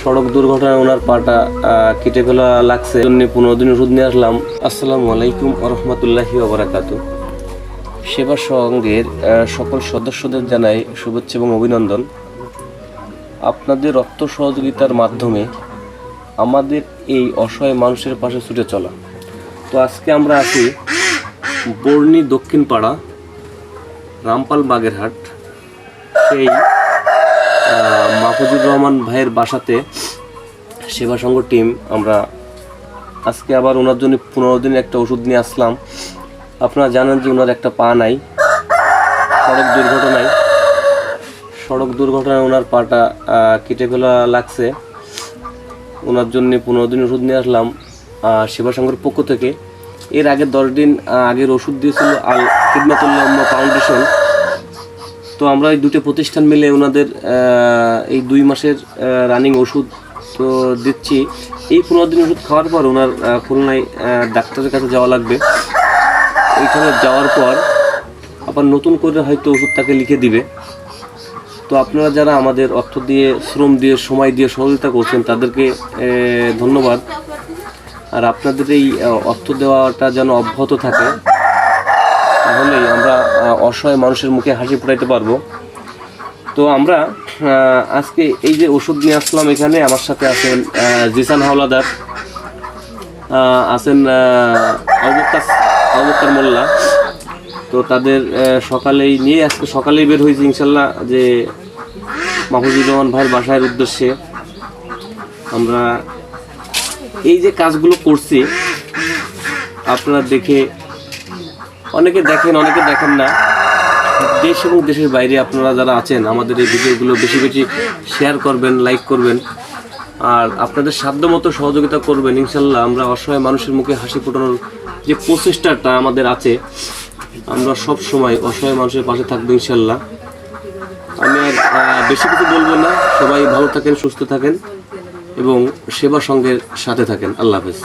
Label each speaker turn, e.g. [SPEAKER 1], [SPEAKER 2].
[SPEAKER 1] সড়ক দুর্ঘটনায় ওনার পাটা কেটে ফেলা লাগছে, 15 দিন ওষুধ নিয়ে আসলাম। আসসালামু আলাইকুম রহমতুল্লাহি ওয়া বারাকাতুহু। সেবা সংঘের সকল সদস্যদের জানাই শুভেচ্ছা এবং অভিনন্দন। আপনাদের রক্ত সহযোগিতার মাধ্যমে আমাদের এই অসহায় মানুষের পাশে ছুটে চলা। তো আজকে আমরা আছি বর্ণী দক্ষিণ পাড়া, রামপাল বাগেরহাট। সেই মাহফুজুর রহমান ভাইয়ের বাসাতে সেবা সংঘ টিম আমরা আজকে আবার ওনার জন্য 15 দিন একটা ওষুধ নিয়ে আসলাম। আপনারা জানেন যে ওনার একটা পা নাই, সড়ক দুর্ঘটনায় ওনার পাটা কেটে ফেলা লাগছে। ওনার জন্য 15 দিন ওষুধ নিয়ে আসলাম সেবা সংঘের পক্ষ থেকে। এর আগে 10 দিন আগের ওষুধ দিয়েছিল আল খিদমাতুল্লাহ উম্মাহ ফাউন্ডেশন। তো আমরা এই দুটো প্রতিষ্ঠান মিলে ওনাদের এই 2 মাসের রানিং ওষুধ তো দিচ্ছি। এই 15 দিন ওষুধ খাওয়ার পর ওনার খুলনায় ডাক্তারের কাছে যাওয়া লাগবে। ওইখানে যাওয়ার পর আবার নতুন করে হয়তো ওষুধ তাকে লিখে দিবে। তো আপনারা যারা আমাদের অর্থ দিয়ে, শ্রম দিয়ে, সময় দিয়ে সহযোগিতা করছেন তাদেরকে ধন্যবাদ। আর আপনাদের এই অর্থ দেওয়াটা যেন অব্যাহত থাকে, তাহলেই আমরা অসহায় মানুষের মুখে হাসি ফোটাইতে পারবো। তো আমরা আজকে এই যে ওষুধ নিয়ে আসলাম, এখানে আমার সাথে আছেন জিসান হাওলাদার, আছেন আবুবকর মোল্লা। তো তাদের সকালেই নিয়ে আজকে সকালেই বের হয়েছে ইনশাল্লাহ যে মাহফুজুর রহমান ভাইয়ের বাসার উদ্দেশ্যে। আমরা এই যে কাজগুলো করছি আপনারা দেখে, অনেকে দেখেন অনেকে দেখেন না। দেশ এবং দেশের বাইরে আপনারা যারা আছেন আমাদের এই ভিডিওগুলো বেশি বেশি শেয়ার করবেন, লাইক করবেন, আর আপনাদের সাধ্যমতো সহযোগিতা করবেন। ইনশাল্লাহ আমরা অসহায় মানুষের মুখে হাসি ফোটানোর যে প্রচেষ্টাটা আমাদের আছে, আমরা সব সময় অসহায় মানুষের পাশে থাকবো ইনশাল্লাহ। আমি আর বেশি কিছু বলবো না। সবাই ভালো থাকেন, সুস্থ থাকেন এবং সেবা সংঘের সাথে থাকেন। আল্লাহ হাফেজ।